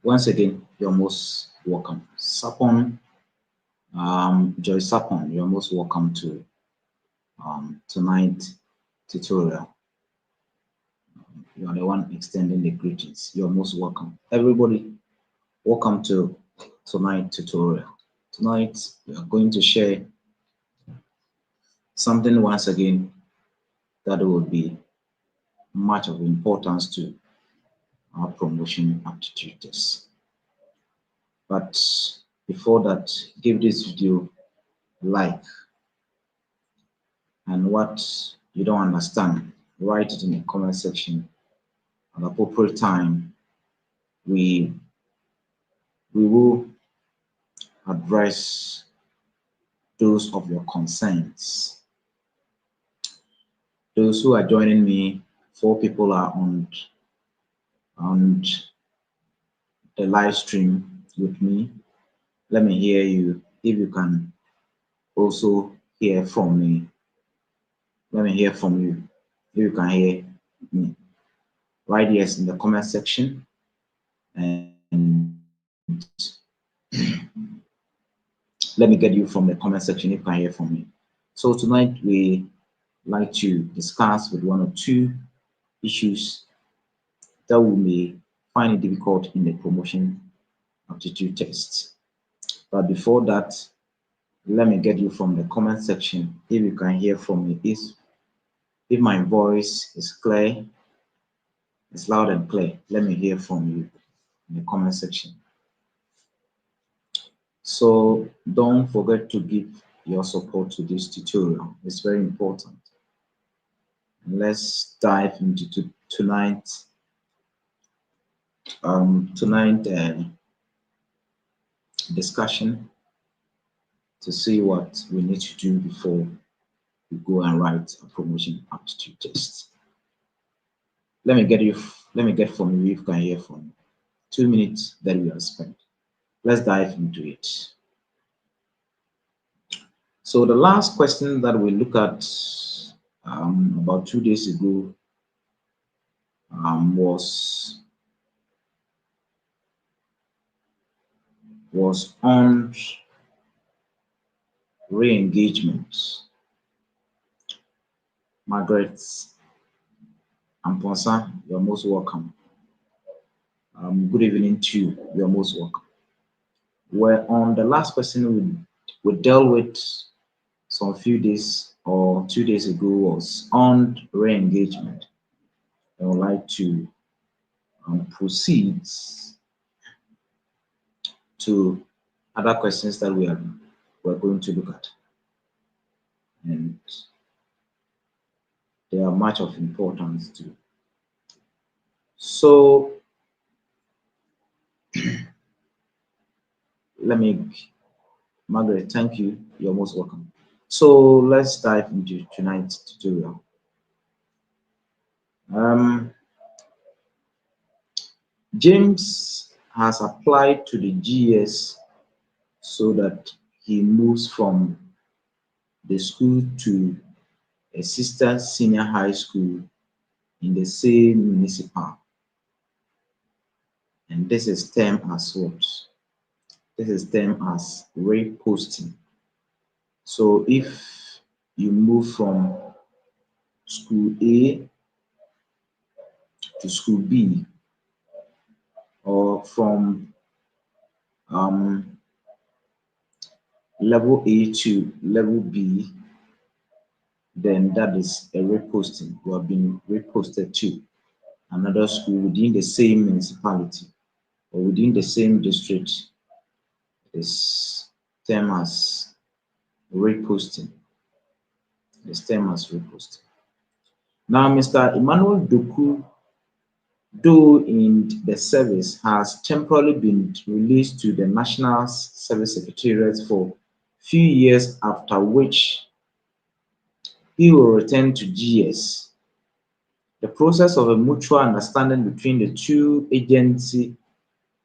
Once again, you're most welcome. Sapon, Joy Sapon, you're most welcome to tonight's tutorial. You are the one extending the greetings. You're most welcome. Everybody, welcome to tonight's tutorial. Tonight, we are going to share something once again that will be much of importance to our promotion aptitude test. But before that, give this video a like, and what you don't understand, write it in the comment section. At appropriate time, we will address those of your concerns. Those who are joining me, 4 people are on the live stream with me. Let me hear you. If you can also hear from me, let me hear from you. If you can hear me, write yes in the comment section, and let me get you from the comment section if you can hear from me. So tonight we like to discuss with 1 or 2 issues that we may find it difficult in the promotion aptitude test. But before that, let me get you from the comment section if you can hear from me. If my voice is clear, it's loud and clear, let me hear from you in the comment section. So don't forget to give your support to this tutorial. It's very important. Let's dive into tonight's discussion to see what we need to do before we go and write a promotion aptitude test. Let me get from you if you can hear from me. 2 minutes that we have spent. Let's dive into it. So the last question that we looked at about 2 days ago was on re-engagement. Margaret Amponsa, you're most welcome. Good evening to you. You're most welcome. Where on the last question we dealt with some few days or 2 days ago was on re-engagement. I would like to proceed to other questions that we're going to look at, and they are much of importance too. So Margaret, thank you. You're most welcome. So let's dive into tonight's tutorial. James has applied to the GS so that he moves from the school to a sister senior high school in the same municipal. And this is termed as what? This is termed as reposting. So if you move from school A to school B, or from level A to level B, then that is a reposting. You have been reposted to another school within the same municipality or within the same district. Is termed as reposting. It's termed as reposting. Now, Mr. Emmanuel Doku, though in the service, has temporarily been released to the National Service Secretariat for few years, after which he will return to GS. The process of a mutual understanding between the 2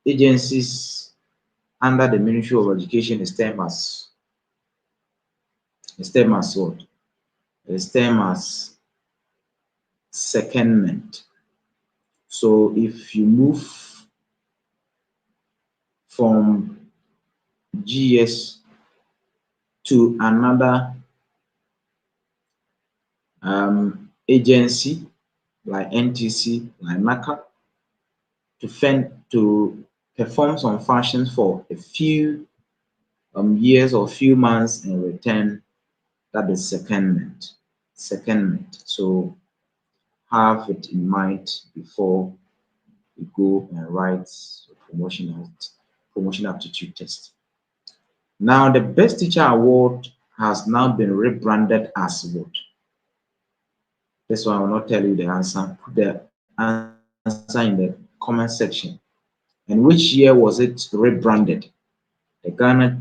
agencies under the Ministry of Education is termed as what? It's termed as secondment. So if you move from GS to another agency like NTC, like NACA, to perform some functions for a few years or few months and return. That is secondment. Secondment. So have it in mind before you go and write promotion aptitude test. Now the Best Teacher Award has now been rebranded as what? This one I will not tell you the answer. Put the answer in the comment section. And which year was it rebranded? The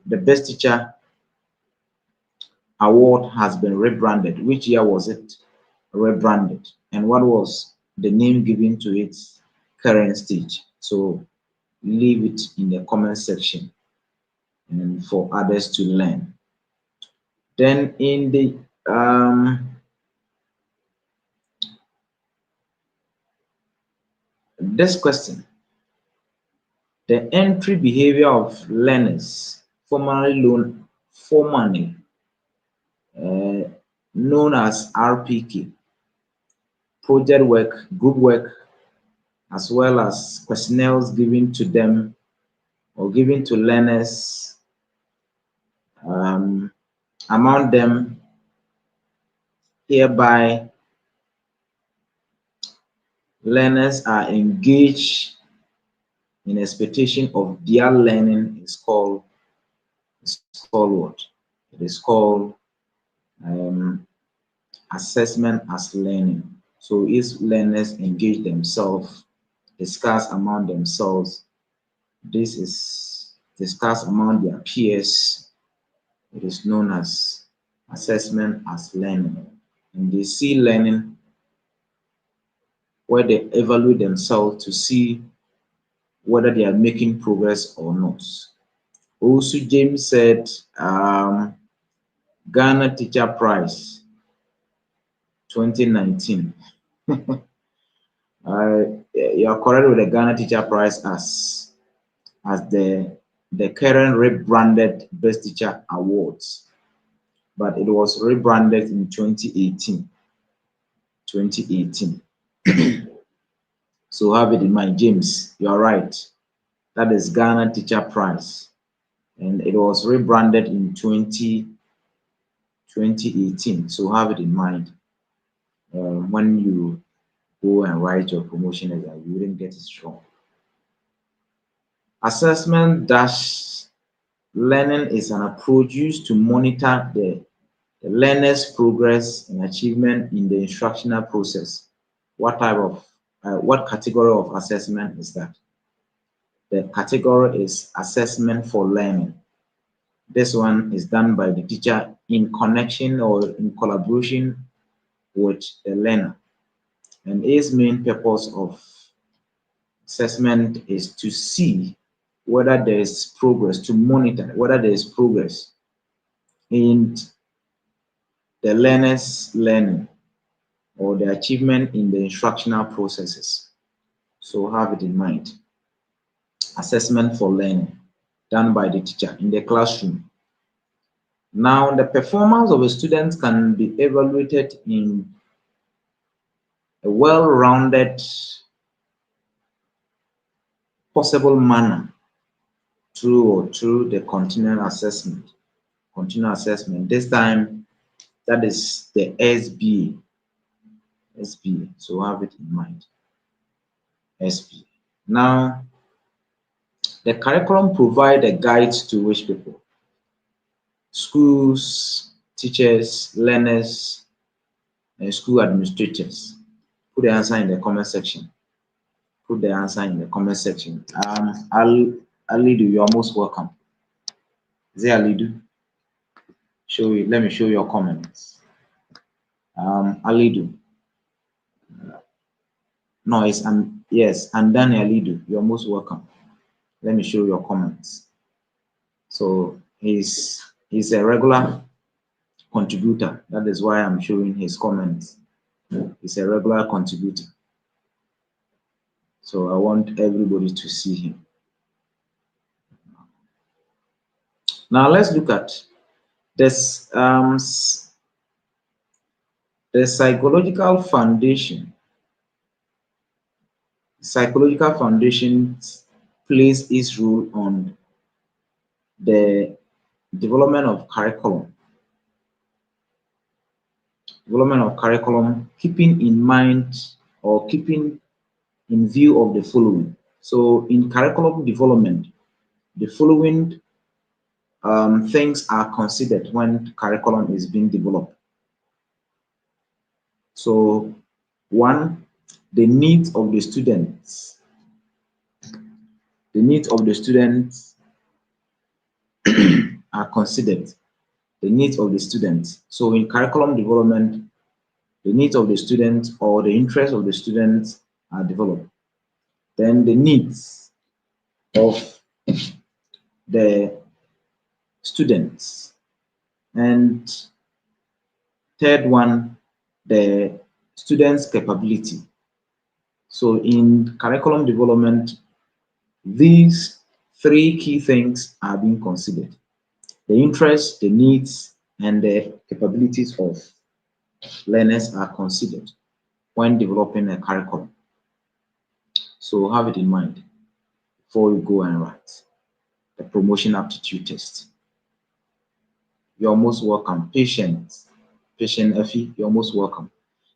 Best Teacher Award has been rebranded. Which year was it rebranded? And what was the name given to its current stage? So leave it in the comment section and for others to learn. Then in the this question, the entry behavior of learners formerly known as RPK, project work, group work, as well as questionnaires given to them or given to learners. Among them, hereby learners are engaged in expectation of their learning is called what? It is called assessment as learning. So if learners engage themselves, discuss among themselves, this is discussed among their peers, it is known as assessment as learning. And they see learning where they evaluate themselves to see whether they are making progress or not. Also, James said Ghana Teacher Prize 2019. You are correct with the Ghana Teacher Prize as the current rebranded Best Teacher Awards, but it was rebranded in 2018. 2018. So have it in mind, James. You are right. That is Ghana Teacher Prize, and it was rebranded in 2018. So have it in mind when you go and write your promotion exam, you wouldn't get it wrong. Assessment dash learning is an approach used to monitor the learner's progress and achievement in the instructional process. What category of assessment is that? The category is assessment for learning. This one is done by the teacher in connection or in collaboration with the learner. And its main purpose of assessment is to see whether there is progress, to monitor whether there is progress in the learner's learning or the achievement in the instructional processes. So have it in mind. Assessment for learning done by the teacher in the classroom. Now, the performance of a student can be evaluated in a well-rounded, possible manner through the continual assessment. Continual assessment. This time, that is the SBA. SBA. So have it in mind. SBA. Now, the curriculum provides a guide to which people? Schools, teachers, learners, and school administrators. Put the answer in the comment section. Put the answer in the comment section. Alidu, you're most welcome. Is it Alidu? Let me show your comments. Alidu. No, yes, and Daniel Alidu, you're most welcome. Let me show your comments. So he's a regular contributor. That is why I'm showing his comments. He's a regular contributor. So I want everybody to see him. Now let's look at this the psychological foundation. Psychological foundation plays its role on the development of curriculum. Development of curriculum, keeping in mind or keeping in view of the following. So in curriculum development, the following things are considered when curriculum is being developed. So one, the needs of the students. The needs of the students are considered. The needs of the students. So in curriculum development, the needs of the students or the interests of the students are developed. Then the needs of the students. And third one, the students' capability. So in curriculum development, these three key things are being considered. The interests, the needs, and the capabilities of learners are considered when developing a curriculum. So have it in mind before you go and write the promotion aptitude test. You're most welcome. Patient Effie, you're most welcome.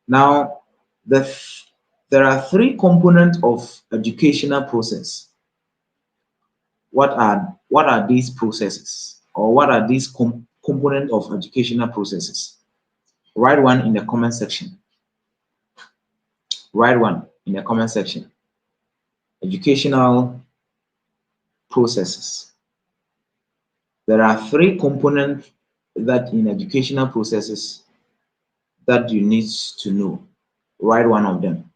Now, there are three components of educational process. What are these processes, or what are these components of educational processes? Write one in the comment section. Write one in the comment section. Educational processes. There are three components that in educational processes that you need to know. Write one of them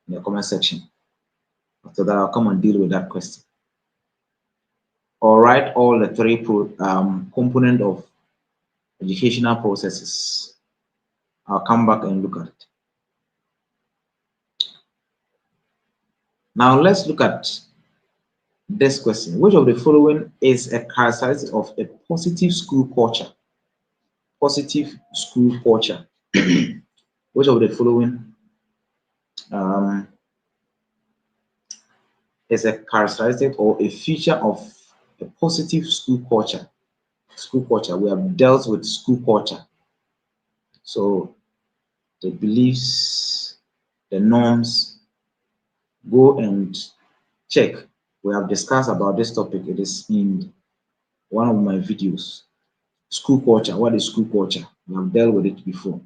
in the comment section. After that, I'll come and deal with that question. Or write all the three components of educational processes. I'll come back and look at it. Now let's look at this question. Which of the following is a characteristic of a positive school culture? Positive school culture. Which of the following is a characteristic or a feature of a positive school culture? School culture. We have dealt with school culture. So the beliefs, the norms, go and check. We have discussed about this topic. It is in one of my videos. School culture. What is school culture? We have dealt with it before.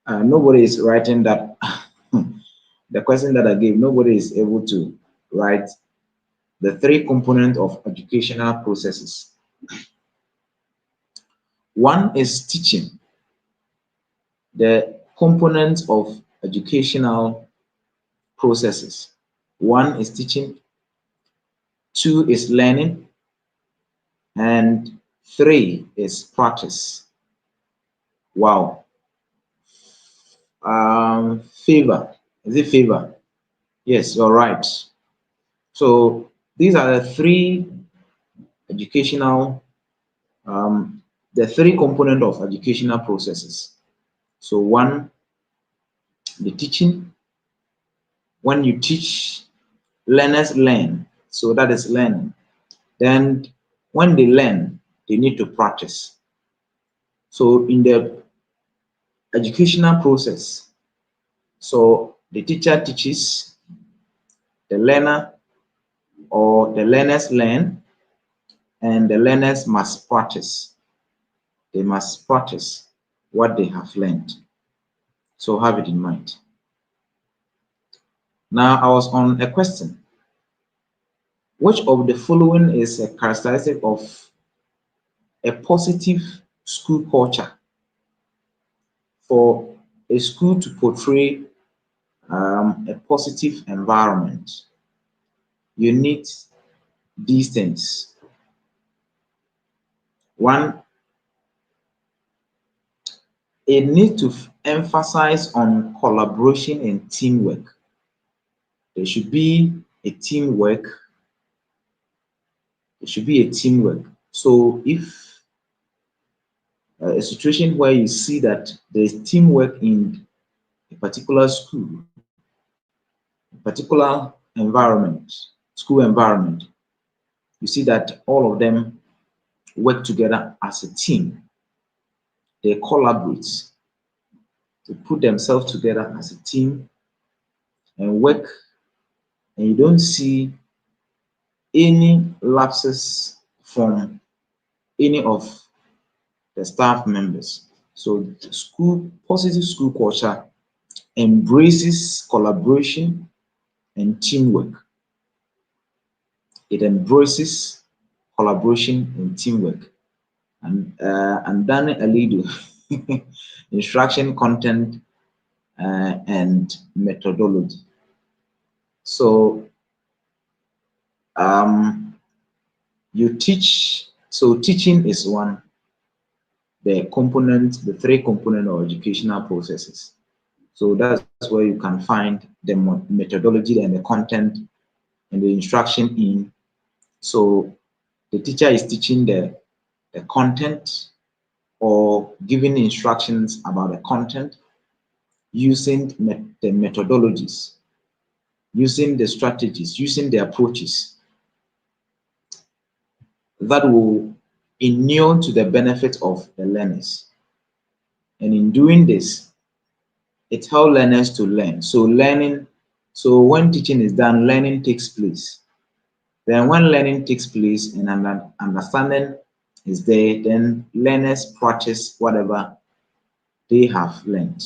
Nobody is writing that. The question that I gave, nobody is able to write the three components of educational processes. One is teaching. The components of educational processes. One is teaching, two is learning, and three is practice. Wow. Favor. Is it favor? Yes, you're right. So these are the three educational, the three components of educational processes. So one, the teaching. When you teach, learners learn. So that is learning. Then when they learn, they need to practice. So in the educational process, so the teacher teaches, the learner or the learners learn, and the learners must practice. They must practice what they have learned. So have it in mind. Now I was on a question. Which of the following is a characteristic of a positive school culture? For a school to portray a positive environment, you need these things. One, it needs to emphasize on collaboration and teamwork. There should be a teamwork. There should be a teamwork. So if a situation where you see that there's teamwork in a particular school, a particular environment, school environment, you see that all of them work together as a team. They collaborate, they put themselves together as a team and work, and you don't see any lapses from any of the staff members. So school positive school culture embraces collaboration and teamwork. It embraces collaboration and teamwork. And Dani Alido, instruction content and methodology. So um, you teach. So teaching is one. The three component of educational processes. So that's where you can find the methodology and the content and the instruction in. So the teacher is teaching the content or giving instructions about the content using the methodologies, using the strategies, using the approaches that will inure to the benefit of the learners. And in doing this, it helps learners to learn. So when teaching is done, learning takes place. Then when learning takes place and understanding is there, then learners practice whatever they have learned.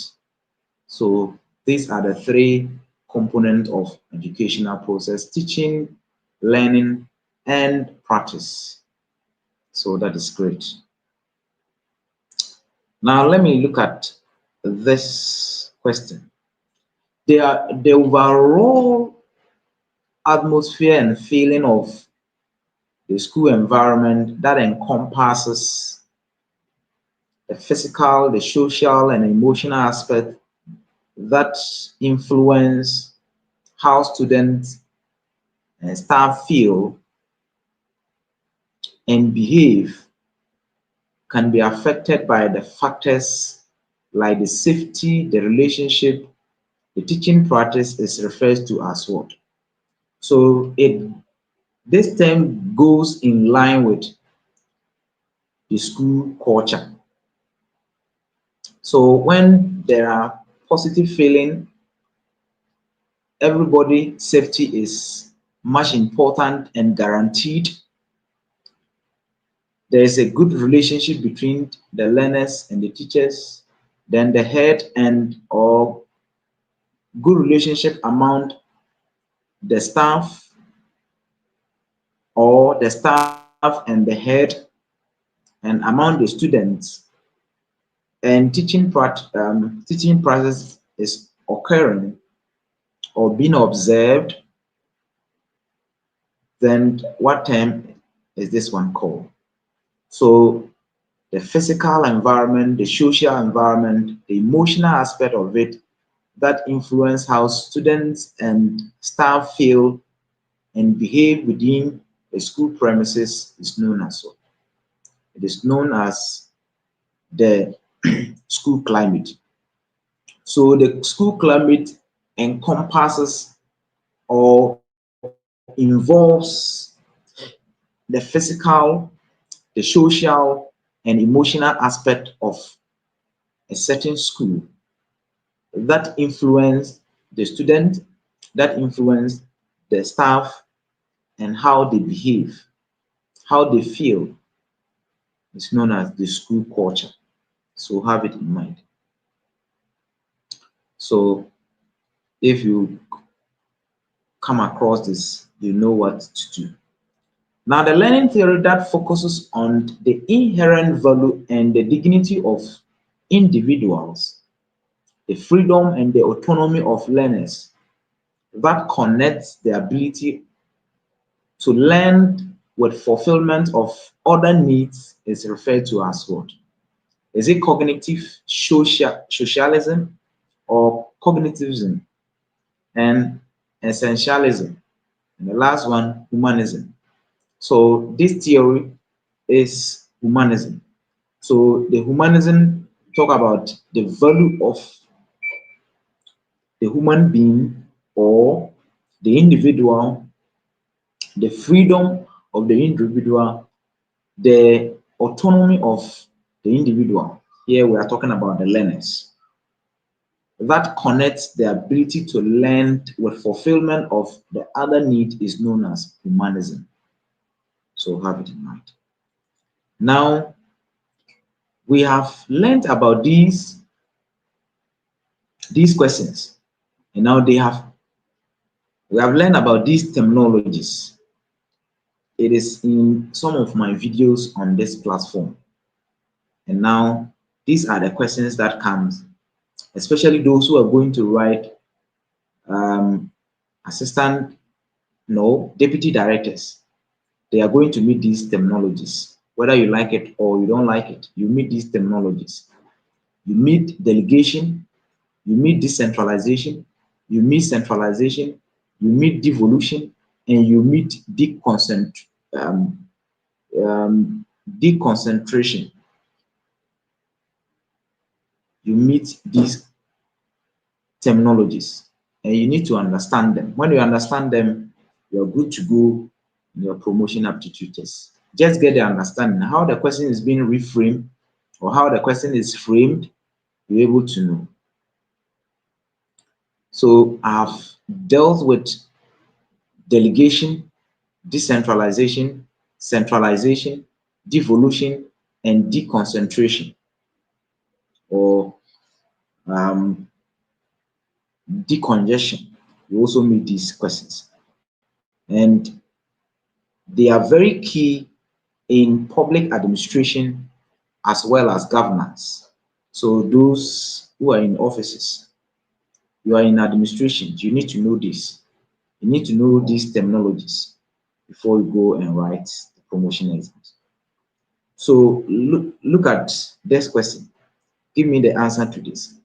So these are the three components of educational process: teaching, learning, and practice. So that is great. Now let me look at this question. The overall atmosphere and feeling of the school environment that encompasses the physical, the social, and emotional aspect that influence how students and staff feel and behave can be affected by the factors like the safety, the relationship, the teaching practice is referred to as what. So this term goes in line with the school culture. So when there are positive feeling, everybody safety is much important and guaranteed. There is a good relationship between the learners and the teachers, then the head and or good relationship among the staff or the staff and the head and among the students, and teaching process is occurring or being observed, then what term is this one called? So the physical environment, the social environment, the emotional aspect of it that influence how students and staff feel and behave within the school premises is known as what? It is known as the school climate. So the school climate encompasses or involves the physical, the social, and emotional aspect of a certain school that influence the student, that influence the staff, and how they behave, how they feel. It's known as the school culture. So have it in mind. So if you come across this, you know what to do. Now, the learning theory that focuses on the inherent value and the dignity of individuals, the freedom and the autonomy of learners, that connects the ability to learn with fulfillment of other needs is referred to as what? Is it cognitive socialism or cognitivism? And essentialism. And the last one, humanism. So this theory is humanism. So the humanism talk about the value of the human being or the individual, the freedom of the individual, the autonomy of the individual. Here we are talking about the learners. That connects the ability to learn with fulfillment of the other need is known as humanism. So have it in mind. Now we have learned about these questions, and now we have learned about these terminologies. It is in some of my videos on this platform. And now these are the questions that comes, especially those who are going to write um, assistant, no, deputy directors. They are going to meet these terminologies. Whether you like it or you don't like it, you meet these terminologies. You meet delegation, you meet decentralization, you meet centralization, you meet devolution, and you meet um, deconcentration. You meet these terminologies and you need to understand them. When you understand them, you're good to go in your promotion aptitude test. Just get the understanding how the question is being reframed or how the question is framed, you're able to know. So I've dealt with delegation, decentralization, centralization, devolution, and deconcentration or um, decongestion. You also meet these questions. And they are very key in public administration as well as governance. So those who are in offices, you are in administration, you need to know this. You need to know these terminologies before you go and write the promotion exams. So look at this question. Give me the answer to this.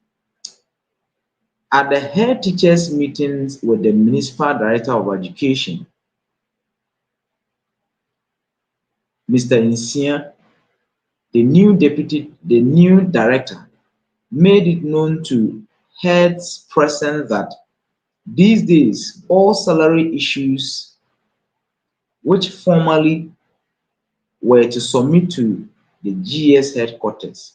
At the head teachers meetings with the municipal director of education, Mr. Insia, the new director, made it known to heads present that these days all salary issues which formerly were to submit to the GS headquarters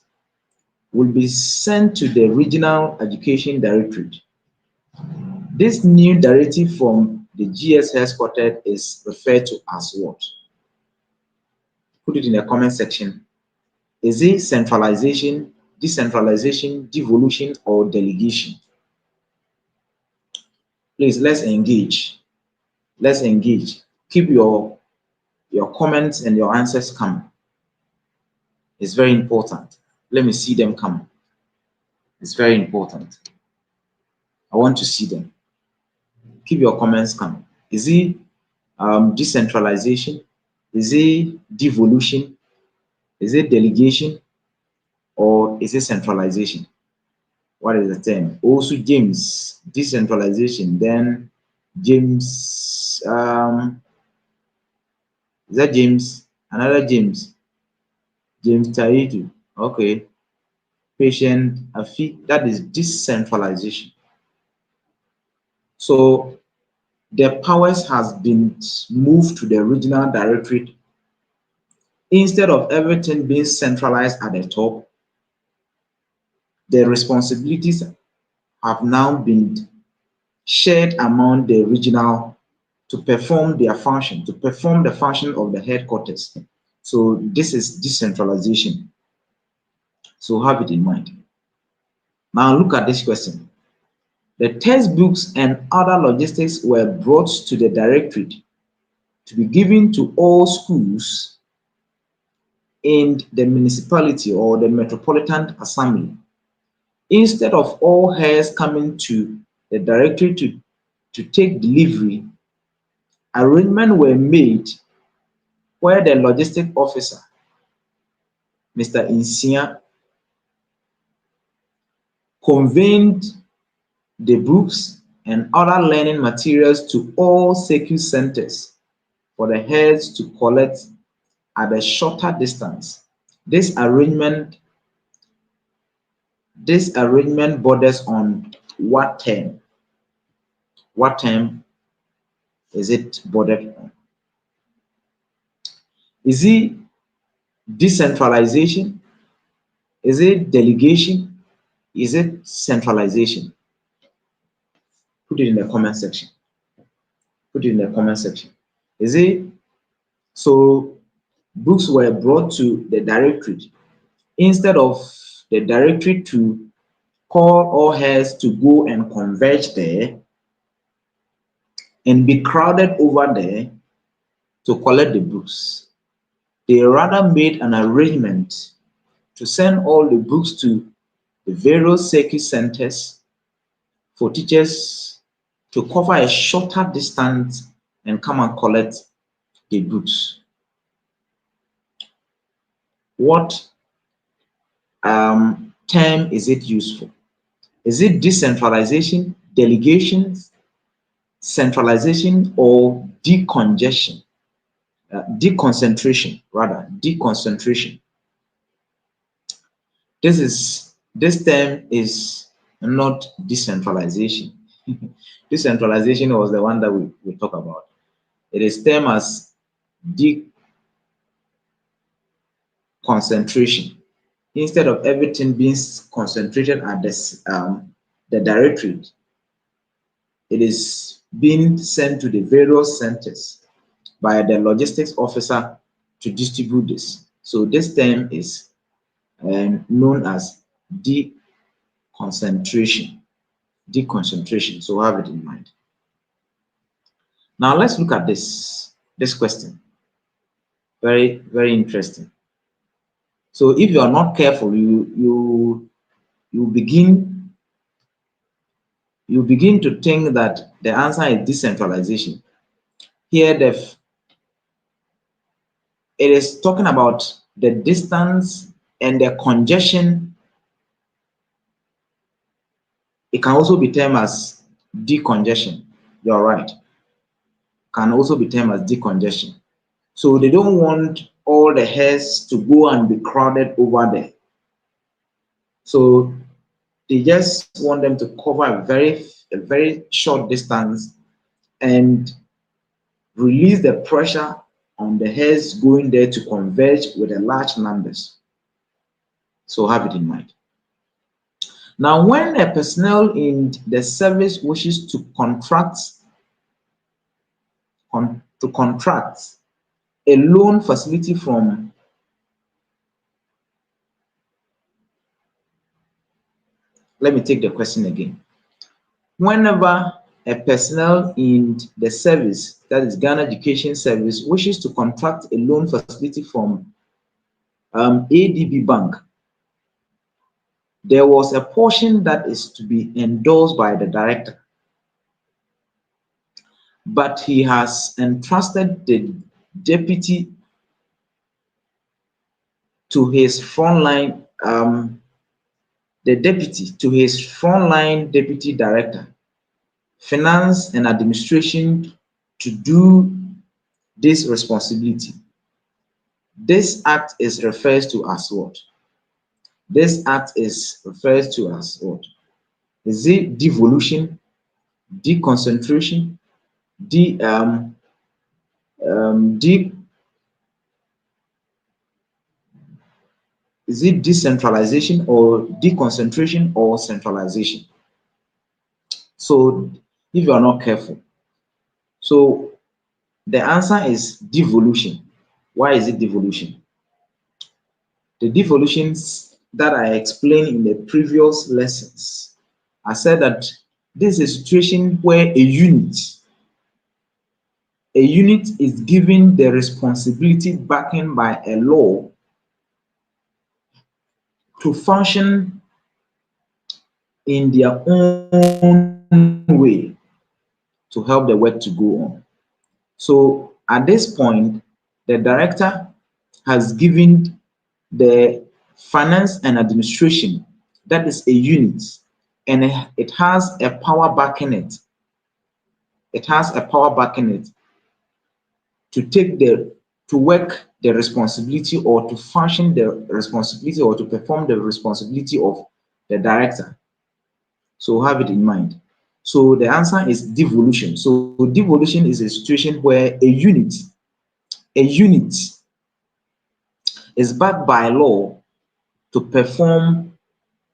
will be sent to the regional education directorate. This new directive from the GS headquarters is referred to as what? Put it in the comment section. Is it centralization, decentralization, devolution, or delegation? Please, let's engage. Let's engage. Keep your comments and your answers coming. It's very important. Let me see them come. It's very important. I want to see them. Keep your comments coming. Is it decentralization? Is it devolution? Is it delegation? Or is it centralization? What is the term? Also, James, decentralization. Then James, is that James? Another James. James Taidu. Okay. Patient Afi, that is decentralization. So the powers has been moved to the regional directorate. Instead of everything being centralized at the top, the responsibilities have now been shared among the regional to perform their function, to perform the function of the headquarters. So this is decentralization. So have it in mind. Now look at this question. The textbooks and other logistics were brought to the directorate to be given to all schools in the municipality or the metropolitan assembly. Instead of all heirs coming to the directorate to take delivery, arrangements were made where the logistic officer, Mr. Insia, conveyed the books and other learning materials to all circuit centers for the heads to collect at a shorter distance. This arrangement borders on what term? What term is it bordered on? Is it decentralization? Is it delegation? Is it centralization? Put it in the comment section. Put it in the comment section. Is it so books were brought to the directorate instead of the directorate to call all hands to go and converge there and be crowded over there to collect the books? They rather made an arrangement to send all the books to the various circuit centers for teachers to cover a shorter distance and come and collect the books. What term is it used for? Is it decentralization, delegation, centralization, or decongestion? Deconcentration, rather, deconcentration. This term is not decentralization. Decentralization was the one that we talk about. It is termed as deconcentration. Instead of everything being concentrated at the directorate, it is being sent to the various centers by the logistics officer to distribute this. So this term is known as deconcentration. Deconcentration. So have it in mind. Now let's look at this question. Very, very interesting. So if you are not careful, you begin to think that the answer is decentralization. Here, it is talking about the distance and the congestion. It can also be termed as decongestion. You're right. Can also be termed as decongestion. So they don't want all the hairs to go and be crowded over there. So they just want them to cover a very short distance and release the pressure on the hairs going there to converge with the large numbers. So have it in mind. Now, when a personnel in the service wishes to contract a loan facility from let me take the question again. Whenever a personnel in the service, that is Ghana Education Service, wishes to contract a loan facility from ADB Bank, there was a portion that is to be endorsed by the director, but he has entrusted the deputy to his frontline, deputy director, finance and administration, to do this responsibility. This act is referred to as what? This act is referred to as what? Is it devolution, deconcentration, is it decentralization or deconcentration or centralization? So if you are not careful, so the answer is devolution. Why is it devolution? The devolutions that I explained in the previous lessons, I said that this is a situation where a unit is given the responsibility backing by a law to function in their own way to help the work to go on. So at this point, the director has given the finance and administration, that is a unit, and it has a power backing it. It has a power backing it to work the responsibility or to function the responsibility or to perform the responsibility of the director. So have it in mind. So the answer is devolution. So devolution is a situation where a unit is backed by law to perform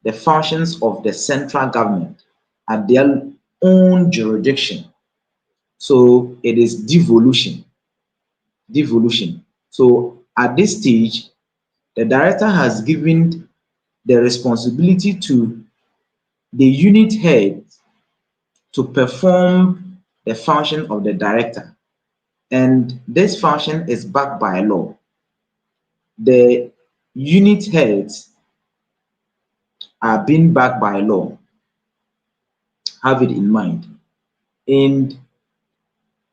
the functions of the central government at their own jurisdiction. So it is devolution. Devolution. So at this stage, the director has given the responsibility to the unit head to perform the function of the director. And this function is backed by law. The unit heads are being backed by law. Have it in mind. And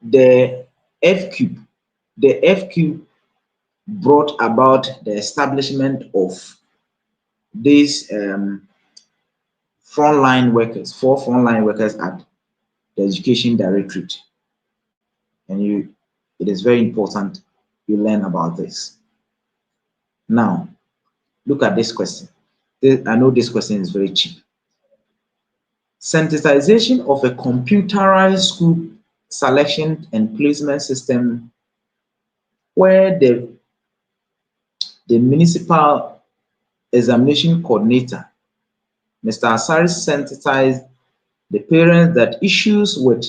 the FQ, the FQ brought about the establishment of these frontline workers, 4 frontline workers at the Education Directorate. And it is very important you learn about this. Now, look at this question. I know this question is very cheap. Sensitization of a computerized school selection and placement system where the municipal examination coordinator, Mr. Asari, sensitized the parents that issues with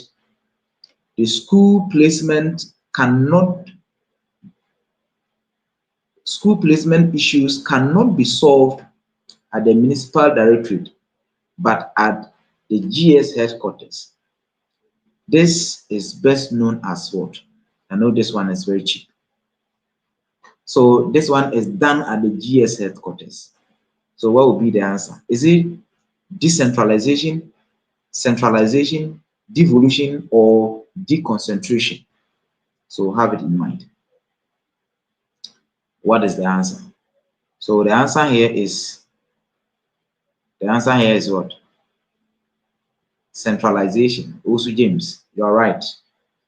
the school placement issues cannot be solved at the municipal directorate, but at the GS headquarters. This is best known as what? I know this one is very cheap. So this one is done at the GS headquarters. So what would be the answer? Is it decentralization, centralization, devolution, or deconcentration? So have it in mind. What is the answer? So the answer here is what? Centralization. Also, James, you are right.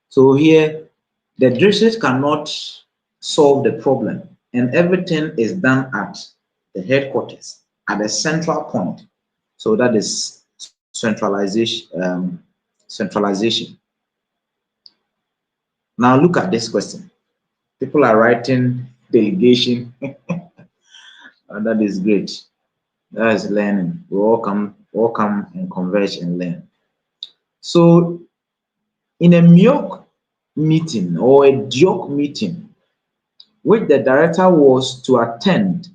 So here, the district cannot solve the problem, and everything is done at the headquarters, at the central point. So that is centralization. Centralization. Now look at this question. People are writing delegation. That is great. That is learning. We all come and converge and learn. So in a MIOC meeting or a DIOC meeting, which the director was to attend,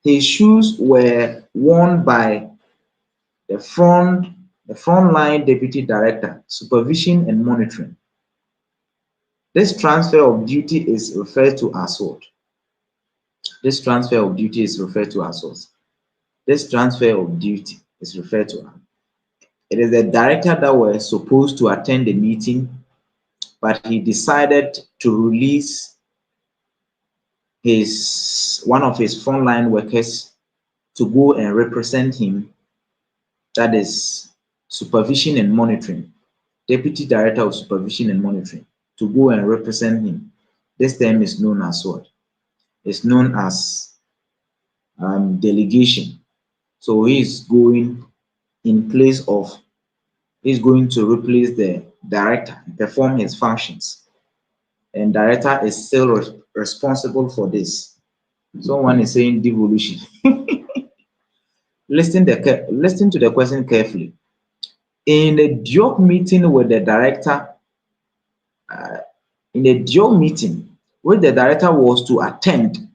his shoes were worn by the frontline deputy director, supervision and monitoring. This transfer of duty is referred to as what? This transfer of duty is referred to as what? This transfer of duty is referred to as. It is the director that was supposed to attend the meeting, but he decided to release one of his frontline workers to go and represent him. That is supervision and monitoring. Deputy Director of Supervision and Monitoring, to go and represent him. This term is known as what? It's known as delegation. So he's going to replace the director and perform his functions. And director is still responsible for this. Someone is saying devolution. Listen to the question carefully. In a DIOC meeting with the director, the director was to attend,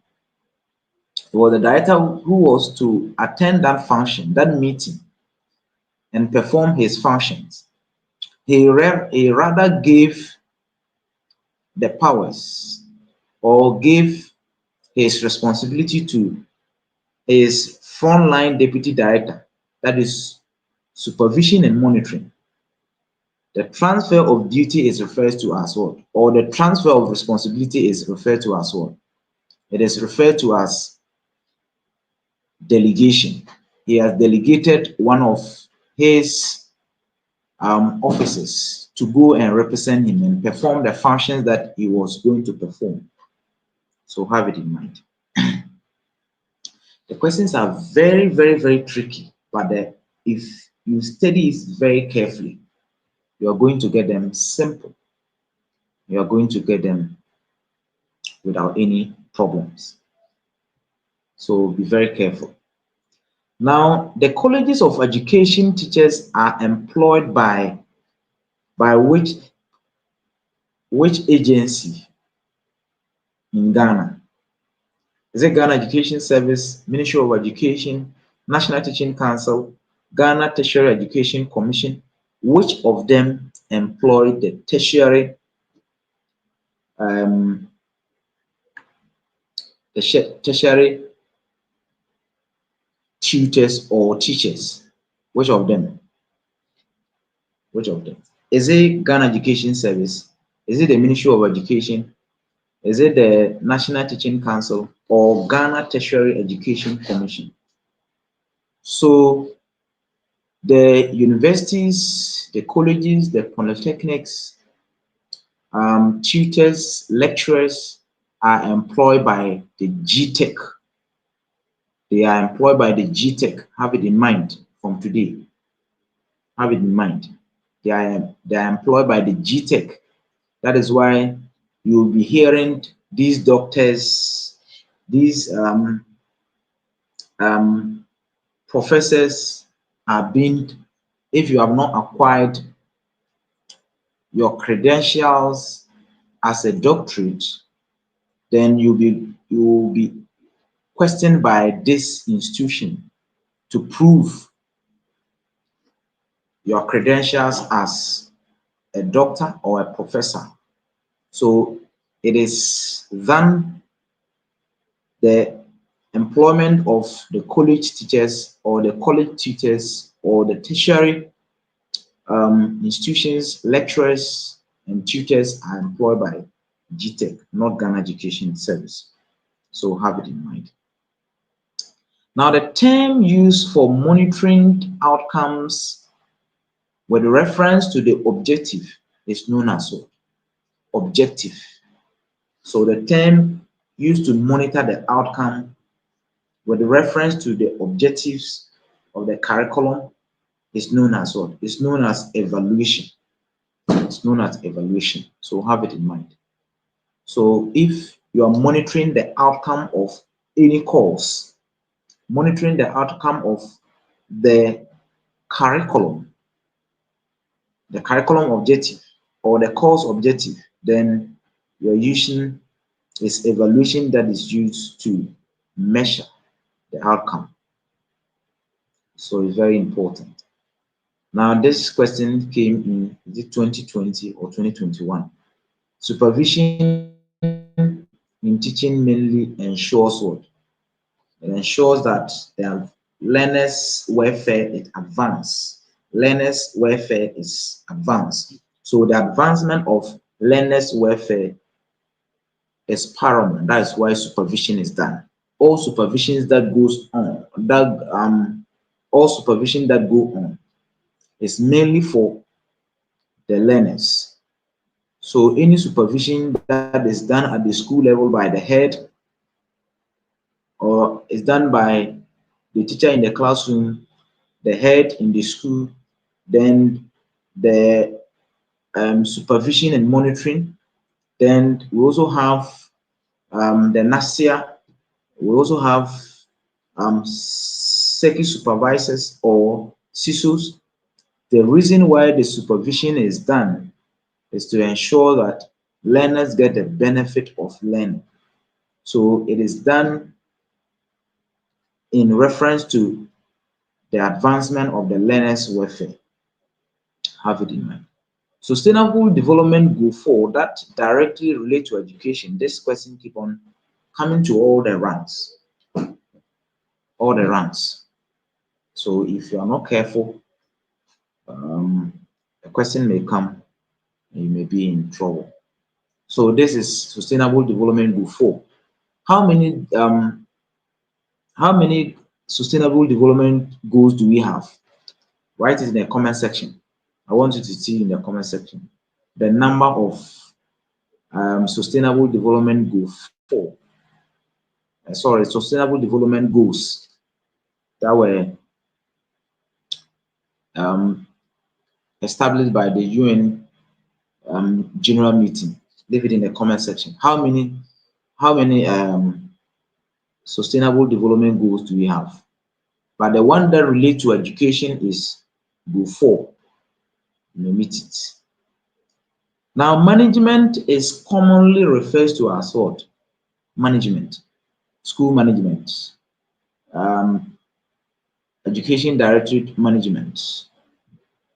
the director who was to attend that function, that meeting, and perform his functions. He rather gave the powers or gave his responsibility to his frontline deputy director, that is supervision and monitoring. The transfer of duty is referred to as what? Or the transfer of responsibility is referred to as what? It is referred to as delegation. He has delegated one of his officers to go and represent him and perform the functions that he was going to perform. So have it in mind. The questions are very, very, very tricky, but if you study it very carefully, you are going to get them simple. You are going to get them without any problems. So be very careful. Now, the colleges of education teachers are employed by which agency in Ghana? Is it Ghana Education Service, Ministry of Education, National Teaching Council, Ghana Tertiary Education Commission? Which of them employ the um, tertiary tutors or teachers? Which of them? Which of them? Is it Ghana Education Service? Is it the Ministry of Education? Is it the National Teaching Council or Ghana Tertiary Education Commission? So the universities, the colleges, the polytechnics, tutors, lecturers are employed by the GTech. They are employed by the GTech. Have it in mind from today. Have it in mind. They are employed by the GTech. That is why you'll be hearing these doctors, these professors are being, if you have not acquired your credentials as a doctorate, then you will be questioned by this institution to prove your credentials as a doctor or a professor. So it is then the employment of the college teachers or the college tutors or the tertiary institutions, lecturers, and tutors are employed by GTech, not Ghana Education Service. So have it in mind. Now, the term used for monitoring outcomes with reference to the objective is known as what? Objective. So the term used to monitor the outcome with reference to the objectives of the curriculum is known as what? It's known as evaluation. It's known as evaluation. So have it in mind. So if you are monitoring the outcome of any course, monitoring the outcome of the curriculum, the curriculum objective or the course objective, then you're using this evaluation that is used to measure the outcome. So it's very important. Now, this question came in, is it 2020 or 2021? Supervision in teaching mainly ensures what? It ensures that the learners' welfare is advanced. Learners' welfare is advanced. So the advancement of learners' welfare is paramount. That is why supervision is done. All supervisions that goes on, all supervision that go on is mainly for the learners. So any supervision that is done at the school level by the head or is done by the teacher in the classroom, the head in the school, then the supervision and monitoring. Then we also have the NASIA. We also have circuit supervisors or CISOs. The reason why the supervision is done is to ensure that learners get the benefit of learning. So it is done in reference to the advancement of the learner's welfare. Have it in mind. Sustainable development goal 4 that directly relate to education. This question keep on coming to all the ranks. All the ranks. So if you are not careful, a question may come and you may be in trouble. So this is sustainable development goal 4. How many sustainable development goals do we have? Write it in the comment section. I want you to see in the comment section the number of sustainable development goals sustainable development goals that were established by the UN general meeting. Leave it in the comment section. How many sustainable development goals do we have? But the one that relate to education is goal 4. You may meet it. Now, management is commonly referred to as what? Management, school management, education directorate management.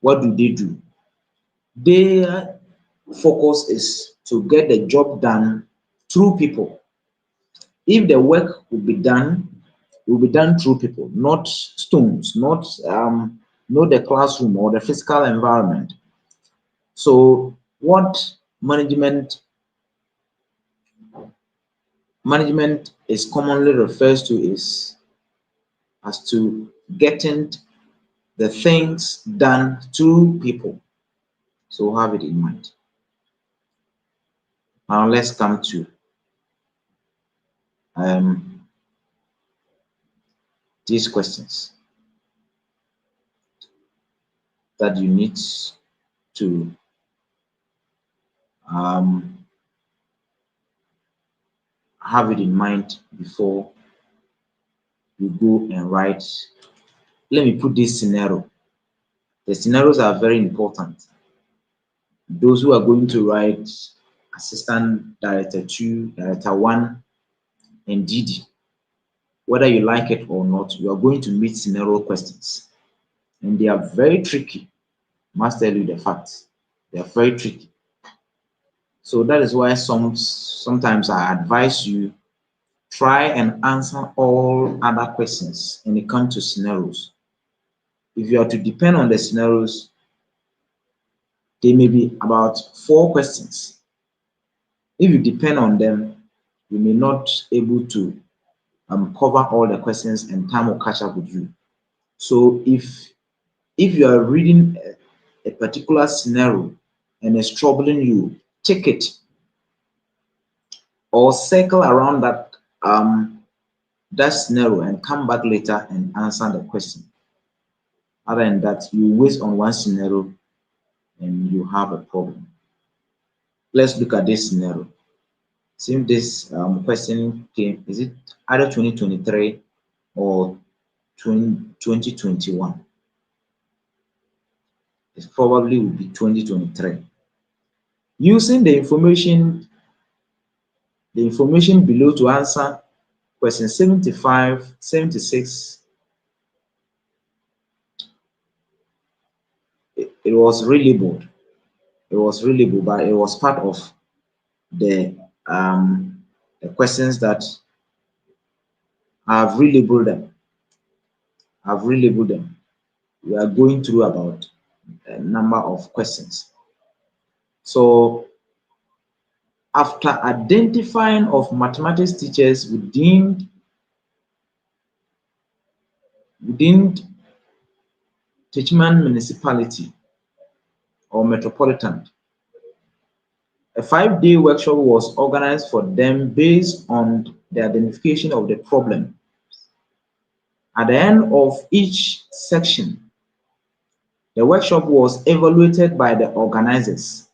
What do? Their focus is to get the job done through people. If the work will be done, it will be done through people, not stones, not the classroom or the physical environment. So what management is commonly refers to is as to getting the things done through people. So have it in mind. Now let's come to these questions that you need to have it in mind before you go and write. Let me put this scenario. The scenarios are very important. Those who are going to write Assistant Director 2, Director 1, and DD, whether you like it or not, you are going to meet scenario questions. And they are very tricky. Must tell you the facts. They are very tricky. So that is why sometimes I advise you try and answer all other questions when it comes to scenarios. If you are to depend on the scenarios, there may be about 4 questions. If you depend on them, you may not able to cover all the questions and time will catch up with you. So if you are reading a particular scenario and it's troubling you, take it or circle around that scenario and come back later and answer the question. Other than that, you waste on one scenario and you have a problem. Let's look at this scenario. Since this question came, is it either 2023 or 2021? It probably will be 2023. Using the information below to answer question 75, 76, it was relabeled. It was relabeled, but it was part of the questions that I've relabeled them. We are going through about a number of questions. So after identifying of mathematics teachers within Teachman municipality or metropolitan, a 5-day workshop was organized for them based on the identification of the problem. At the end of each section, the workshop was evaluated by the organizers.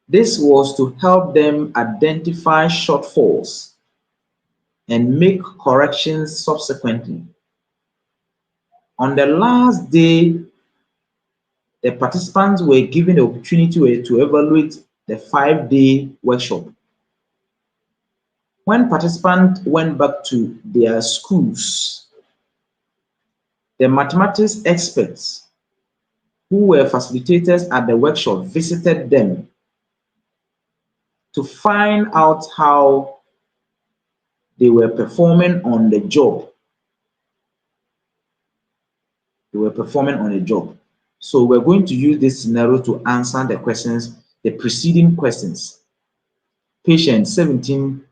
This was to help them identify shortfalls and make corrections subsequently. On the last day, the participants were given the opportunity to evaluate the 5-day workshop. When participants went back to their schools, the mathematics experts who were facilitators at the workshop visited them to find out how they were performing on the job. So we're going to use this scenario to answer the questions, the preceding questions. Patient 17,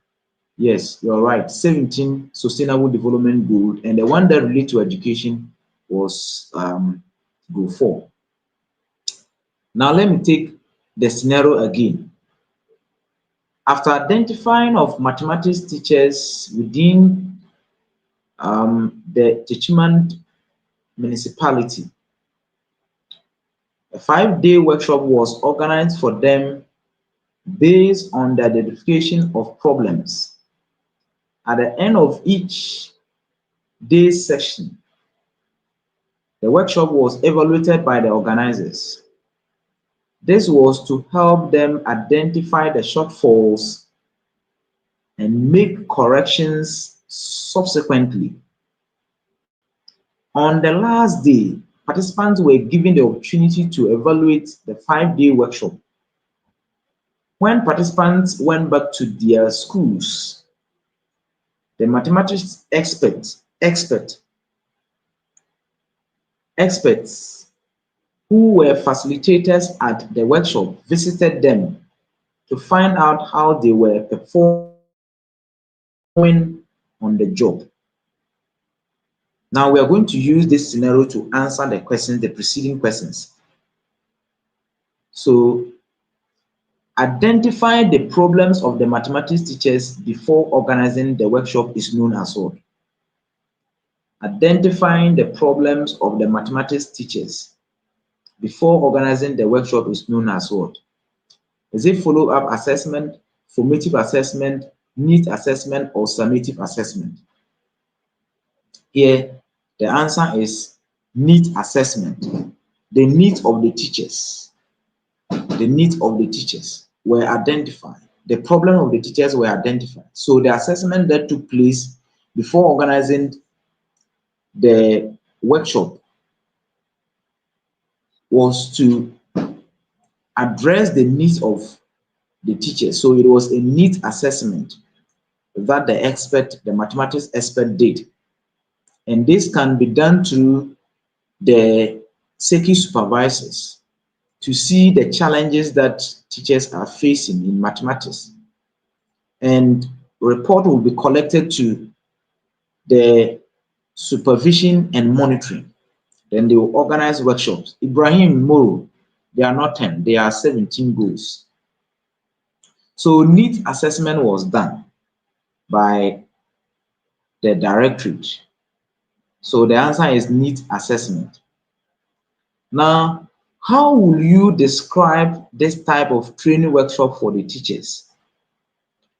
yes, you're right, 17 sustainable development goals, and the one that relates to education was go for. Now let me take the scenario again. After identifying of mathematics teachers within the Teachment municipality, a 5-day workshop was organized for them based on the identification of problems. At the end of each day's session, the workshop was evaluated by the organizers. This was to help them identify the shortfalls and make corrections subsequently. On the last day, participants were given the opportunity to evaluate the 5-day workshop. When participants went back to their schools, the mathematics experts who were facilitators at the workshop visited them to find out how they were performing on the job. Now we are going to use this scenario to answer the questions, the preceding questions. So identify the problems of the mathematics teachers before organizing the workshop is known as what? Identifying the problems of the mathematics teachers before organizing the workshop is known as what? Is it follow-up assessment, formative assessment, needs assessment, or summative assessment? Here, the answer is needs assessment. The needs of the teachers, were identified. The problem of the teachers were identified. So the assessment that took place before organizing the workshop was to address the needs of the teachers. So it was a needs assessment that the mathematics expert did. And this can be done through the SECI supervisors to see the challenges that teachers are facing in mathematics. And report will be collected to the supervision and monitoring. Then they will organize workshops. Ibrahim Moro, they are not 10, they are 17 goals. So needs assessment was done by the directorate. So the answer is needs assessment. Now, how will you describe this type of training workshop for the teachers?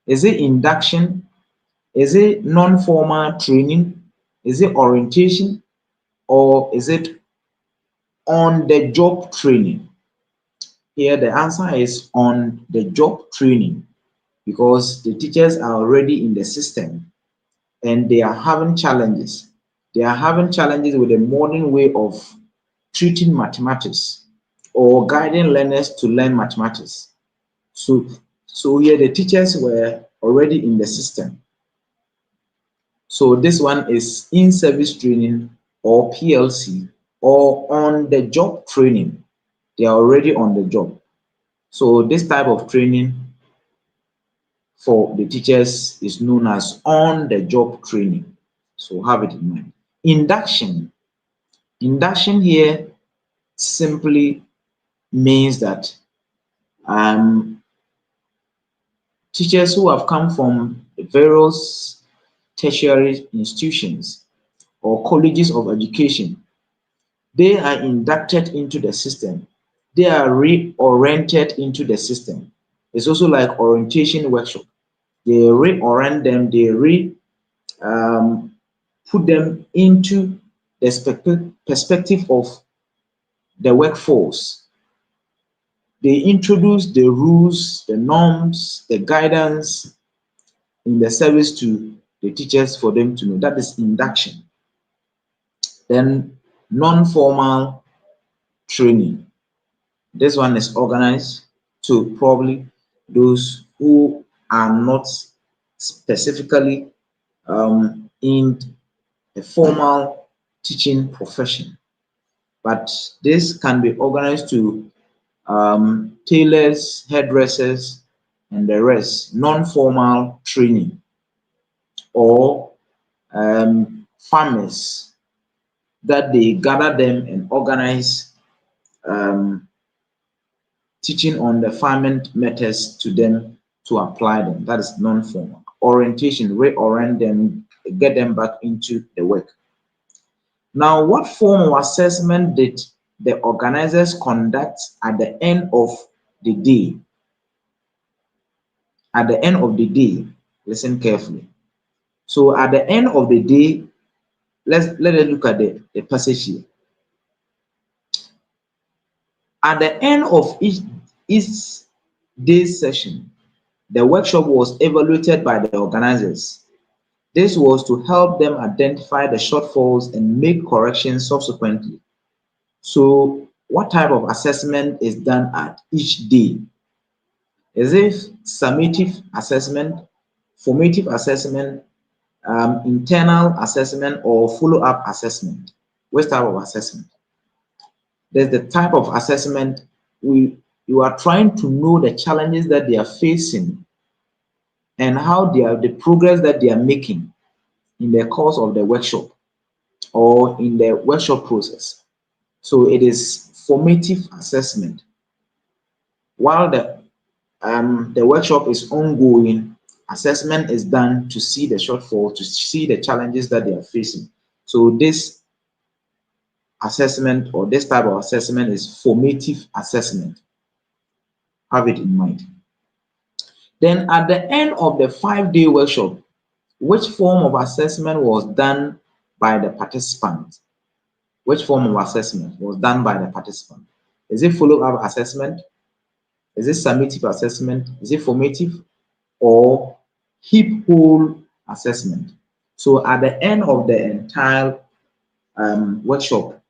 Is it induction? Is it non-formal training? Is it orientation? Or is it on-the-job training? Here, the answer is on-the-job training because the teachers are already in the system and they are having challenges. They are having challenges with the modern way of treating mathematics or guiding learners to learn mathematics. So here the teachers were already in the system. So this one is in-service training or PLC or on-the-job training. They are already on the job. So this type of training for the teachers is known as on-the-job training. So have it in mind. Induction. Induction here simply means that teachers who have come from various tertiary institutions or colleges of education, they are inducted into the system. They are reoriented into the system. It's also like orientation workshop. They reorient them, they put them into the perspective of the workforce. They introduce the rules, the norms, the guidance in the service to the teachers for them to know. That is induction. Then non-formal training. This one is organized to probably those who are not specifically in a formal teaching profession. But this can be organized to tailors, hairdressers, and the rest, non-formal training, or farmers. that they gather them and organize teaching on the farming methods to them to apply them. That is non-formal. Orientation, reorient them, get them back into the work. Now, what form of assessment did the organizers conduct at the end of the day? At the end of the day, listen carefully. So at the end of the day, let us look at the passage here. At the end of each day's session, the workshop was evaluated by the organizers. This was to help them identify the shortfalls and make corrections subsequently. So, what type of assessment is done at each day? Is it summative assessment, formative assessment, internal assessment, or follow-up assessment? Which type of assessment? There's the type of assessment you are trying to know the challenges that they are facing and how the progress that they are making in the course of the workshop or in the workshop process. So it is formative assessment. While the workshop is ongoing, assessment is done to see the shortfall, to see the challenges that they are facing. So this assessment or this type of assessment is formative assessment. Have it in mind. Then at the end of the 5-day workshop, which form of assessment was done by the participant? Which form of assessment was done by the participant? Is it follow-up assessment? Is it summative assessment? Is it formative? Or heap whole assessment? So at the end of the entire workshop,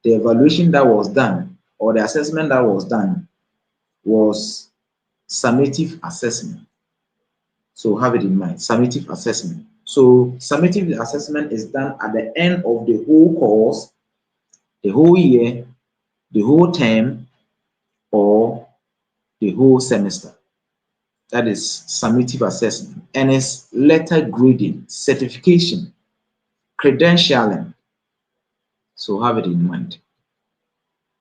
the evaluation that was done or the assessment that was done was summative assessment. So have it in mind, summative assessment. So summative assessment is done at the end of the whole course, the whole year, the whole term, or the whole semester. That is summative assessment. And it's letter grading, certification, credentialing. So have it in mind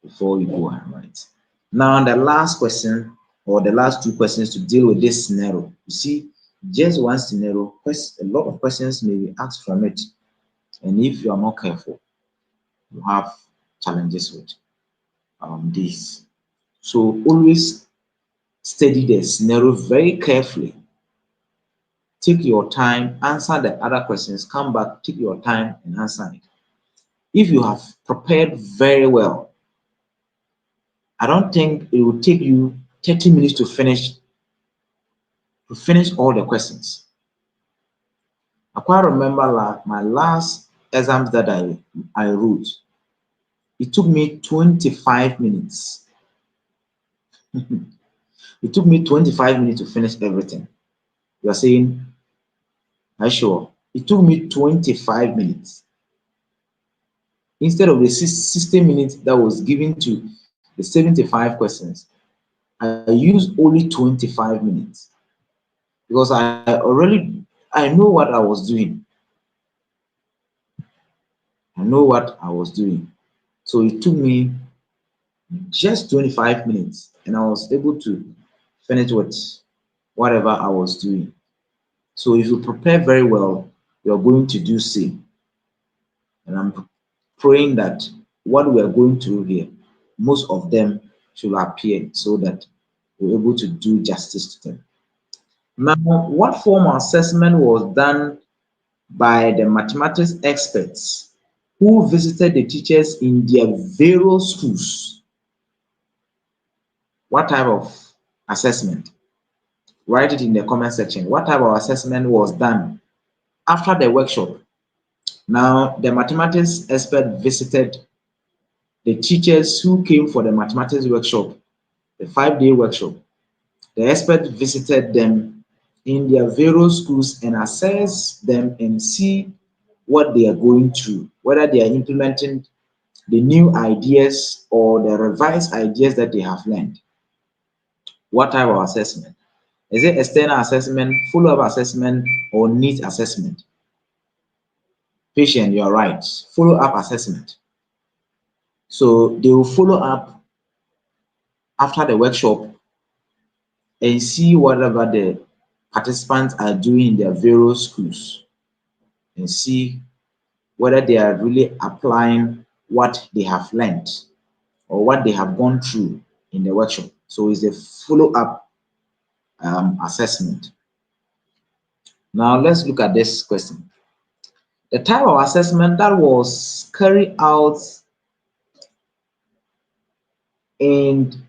before you go and write. Now the last question or the last two questions to deal with this scenario. You see, just one scenario, a lot of questions may be asked from it. And if you are not careful, you have challenges with this. So always study the scenario very carefully. Take your time, answer the other questions, come back, take your time and answer it. If you have prepared very well, I don't think it will take you 30 minutes to finish all the questions. I quite remember my last exams that I wrote. It took me 25 minutes. It took me 25 minutes to finish everything. You are saying, are you sure? It took me 25 minutes. Instead of the 60 minutes that was given to the 75 questions, I used only 25 minutes because I know what I was doing. I know what I was doing. So it took me just 25 minutes and I was able to finish with whatever I was doing. So if you prepare very well, you're going to do same. And I'm praying that what we are going to do here, most of them should appear so that we're able to do justice to them. Now, what form of assessment was done by the mathematics experts who visited the teachers in their various schools? What type of assessment? Write it in the comment section. What type of assessment was done after the workshop? Now, the mathematics expert visited the teachers who came for the mathematics workshop, the 5-day workshop. The expert visited them in their various schools and assessed them and see what they are going through, whether they are implementing the new ideas or the revised ideas that they have learned. What type of assessment? Is it external assessment, follow-up assessment, or needs assessment? Patient, you are right. Follow-up assessment. So they will follow up after the workshop and see whatever the participants are doing in their various schools and see whether they are really applying what they have learned or what they have gone through in the workshop. So it's a follow-up assessment. Now let's look at this question. The type of assessment that was carried out in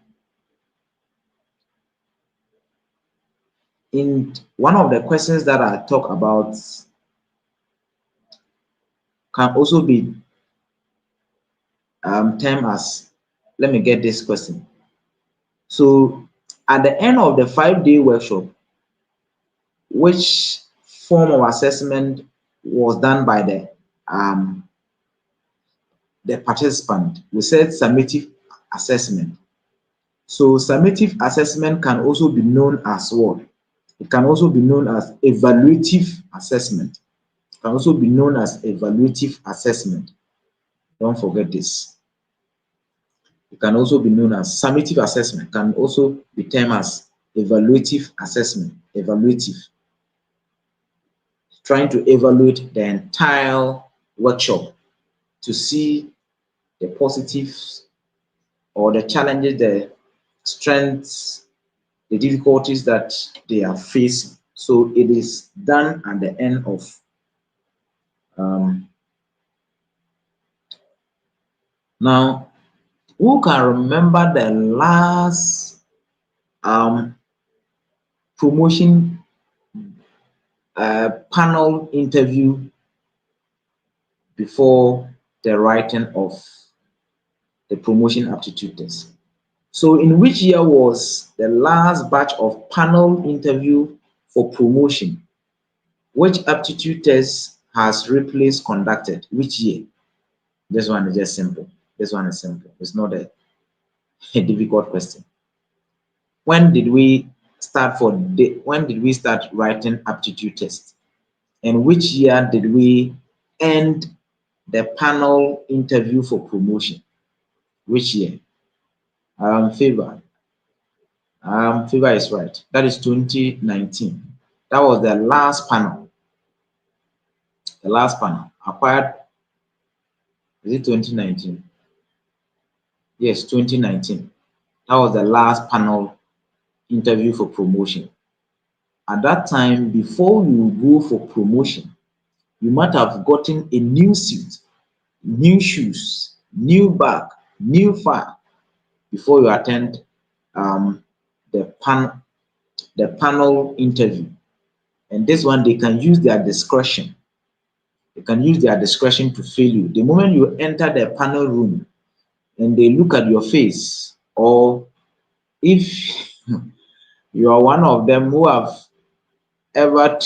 one of the questions that I talk about can also be termed as, let me get this question. So at the end of the 5-day workshop, which form of assessment was done by the participant? We said summative assessment. So summative assessment can also be known as what? It can also be known as evaluative assessment. It can also be known as evaluative assessment. Don't forget this. It can also be known as summative assessment, can also be termed as evaluative assessment. Evaluative. Trying to evaluate the entire workshop to see the positives or the challenges, the strengths, the difficulties that they are facing. So it is done at the end of now. Who can remember the last promotion panel interview before the writing of the promotion aptitude test? So in which year was the last batch of panel interview for promotion? Which aptitude test has replaced conducted? Which year? This one is just simple. This one is simple. It's not a difficult question. When did we start writing aptitude test? And which year did we end the panel interview for promotion? Which year? Favor. Favor is right. That is 2019. That was the last panel. The last panel acquired. Is it 2019? Yes, 2019. That was the last panel interview for promotion. At that time, before you go for promotion, you might have gotten a new suit, new shoes, new bag, new file before you attend the panel interview. And this one, they can use their discretion. They can use their discretion to fail you. The moment you enter the panel room and they look at your face, or if you are one of them who have ever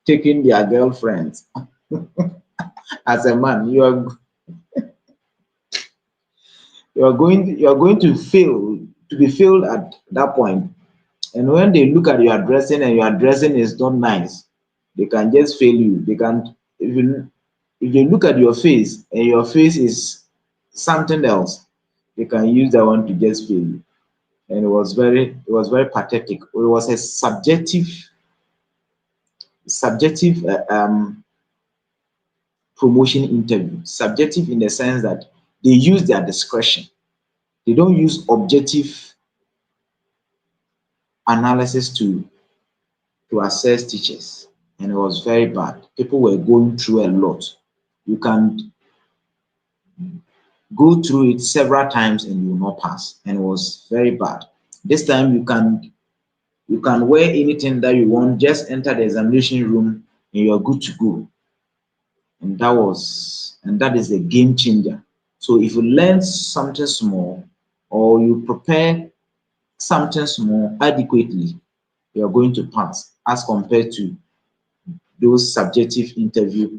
taken their girlfriends as a man, you are going to fail, to be failed at that point. And when they look at your dressing and your dressing is not nice, they can just fail you. They can, if they look at your face and your face is something else, they can use that one to just fail you. And it was very pathetic. It was a subjective promotion interview. Subjective in the sense that they use their discretion. They don't use objective analysis to assess teachers, and it was very bad. People were going through a lot. You can go through it several times and you will not pass, and it was very bad. This time you can wear anything that you want, just enter the examination room and you're good to go. And that is a game changer. So if you learn something small or you prepare something small adequately, you are going to pass, as compared to those subjective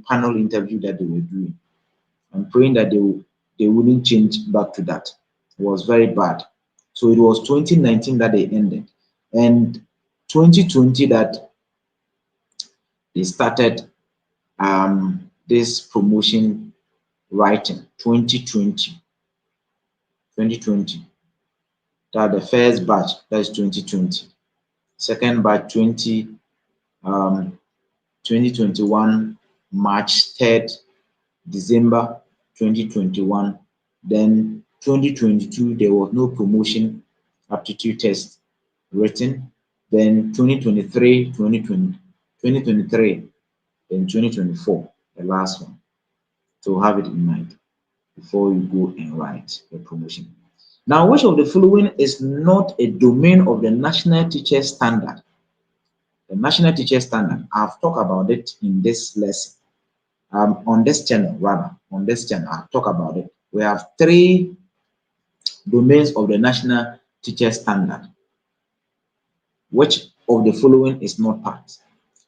panel interview that they were doing. I'm praying that they wouldn't change back to that. It was very bad. So it was 2019 that they ended, and 2020 that they started this promotion writing. 2020. 2020. That the first batch, that is 2020. Second batch 2021 March 3rd, December 2021. Then 2022 there was no promotion aptitude test written. Then 2023, 2023, then 2024, the last one. So have it in mind before you go and write the promotion. Now, which of the following is not a domain of the National Teacher Standard? The National Teacher Standard, I've talked about it in this lesson. On this channel, I've talked about it. We have 3 domains of the National Teacher Standard. Which of the following is not part?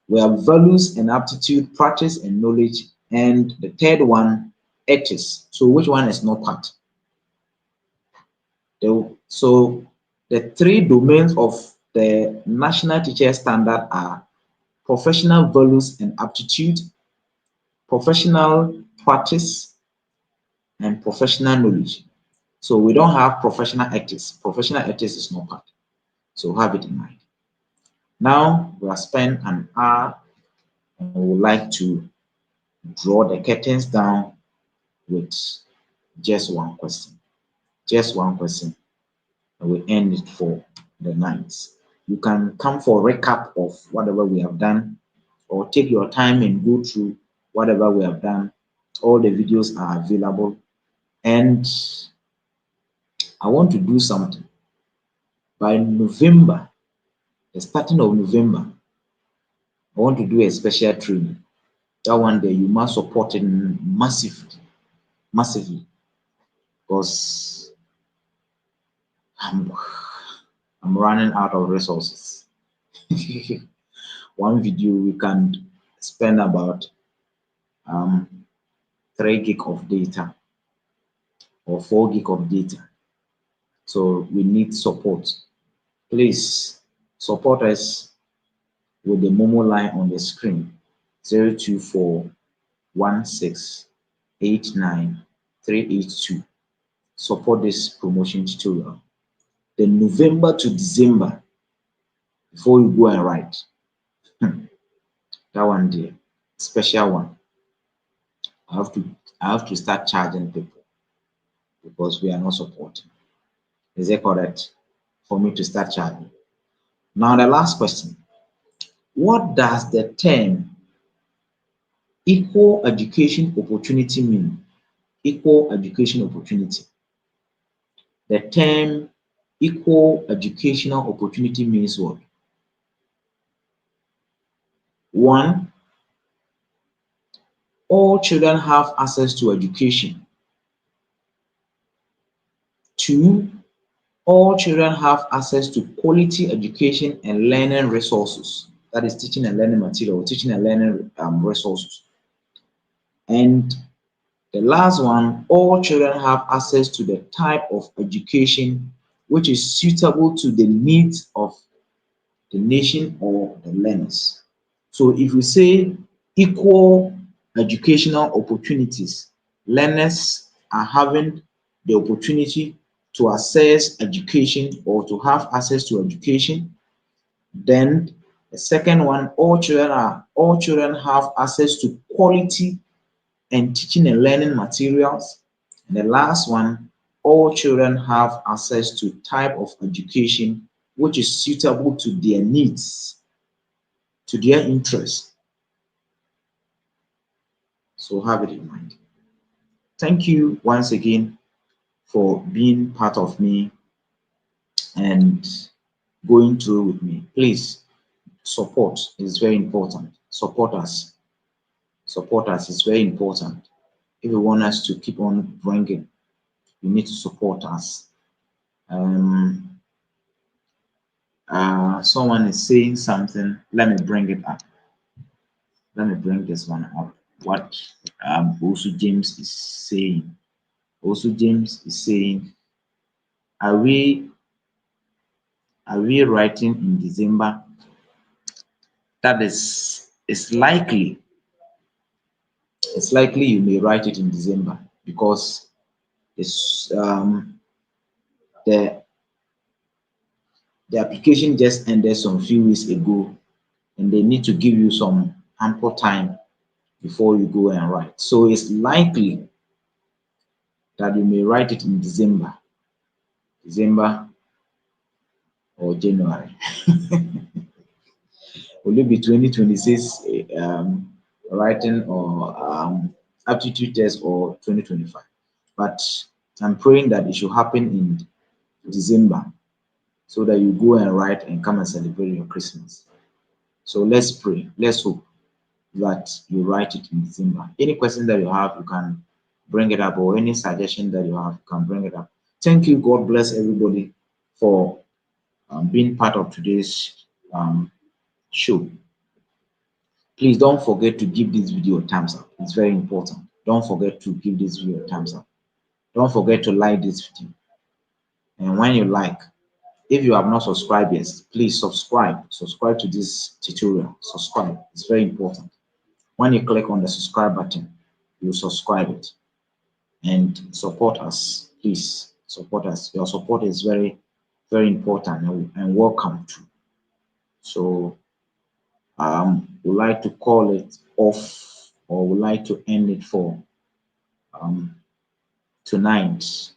We have values and aptitude, practice and knowledge, and the third one, ethics. So which one is not part? So the 3 domains of the National Teacher Standard are professional values and aptitude, professional practice, and professional knowledge. So we don't have professional ethics. Professional ethics is not part. So have it in mind. Now we have spent an hour and we would like to draw the curtains down with just one question. Just one question. And we end it for the night. You can come for a recap of whatever we have done, or take your time and go through whatever we have done. All the videos are available. And I want to do something. By November, the starting of November, I want to do a special training. That one day you must support it massively, because I'm running out of resources. One video we can spend about 3 gig of data or 4 gig of data. So we need support. Please support us with the Momo line on the screen, 0241689 Support this promotion tutorial. Then November to December, before you go and write, that one day, special one. I have to start charging people because we are not supporting. Is it correct for me to start charging? Now the last question. What does the term equal education opportunity mean? Equal education opportunity. The term equal educational opportunity means what? 1, all children have access to education. 2, all children have access to quality education and learning resources. That is teaching and learning material, teaching and learning resources. And the last one, all children have access to the type of education which is suitable to the needs of the nation or the learners. So if we say equal educational opportunities, learners are having the opportunity to access education or to have access to education. Then the second one, all children have access to quality and teaching and learning materials. And the last one, all children have access to type of education which is suitable to their needs, to their interests. So have it in mind. Thank you once again for being part of me and going through with me. Please, support is very important. Support us. Support us is very important. If you want us to keep on bringing, you need to support us. Someone is saying something. Let me bring it up. Let me bring this one up. What also James is saying. Also James is saying, are we writing in December? That is, it's likely you may write it in December, because it's The the application just ended some few weeks ago, and they need to give you some ample time before you go and write. So it's likely that you may write it in December or January. Will it be 2026 writing or aptitude test or 2025? But I'm praying that it should happen in December so that you go and write and come and celebrate your Christmas. So let's pray. Let's hope that you write it in December. Any question that you have, you can bring it up, or any suggestion that you have, you can bring it up. Thank you. God bless everybody for being part of today's show. Please don't forget to give this video a thumbs up. It's very important. Don't forget to give this video a thumbs up. Don't forget to like this video. And when you like, if you have not subscribed yet, please subscribe. Subscribe to this tutorial. Subscribe. It's very important. When you click on the subscribe button, you subscribe it and support us. Please support us. Your support is very, very important and welcome too. So we like to call it off, or we like to end it for tonight.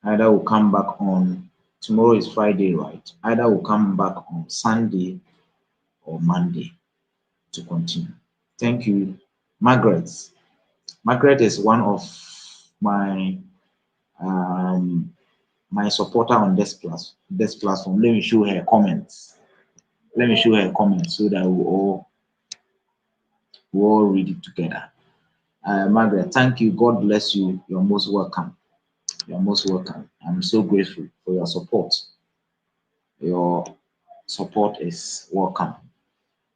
Either we'll come back on tomorrow is Friday, right? Either we'll come back on Sunday or Monday to continue. Thank you, Margaret. Margaret is one of my my supporter on this platform. Let me show her comments. Let me show her comments so that we all read it together. Margaret, thank you. God bless you. You're most welcome. You're most welcome. I'm so grateful for your support. Your support is welcome.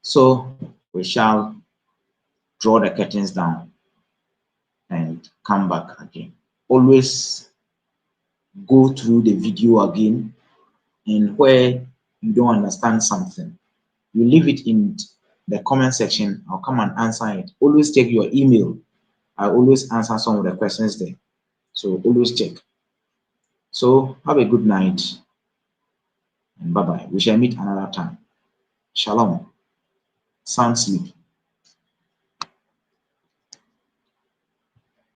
So we shall draw the curtains down and come back again. Always go through the video again, and where you don't understand something, you leave it in the comment section. I'll come and answer it. Always check your email. I always answer some of the questions there. So always check. So have a good night and bye-bye. We shall meet another time. Shalom. Sound sleep.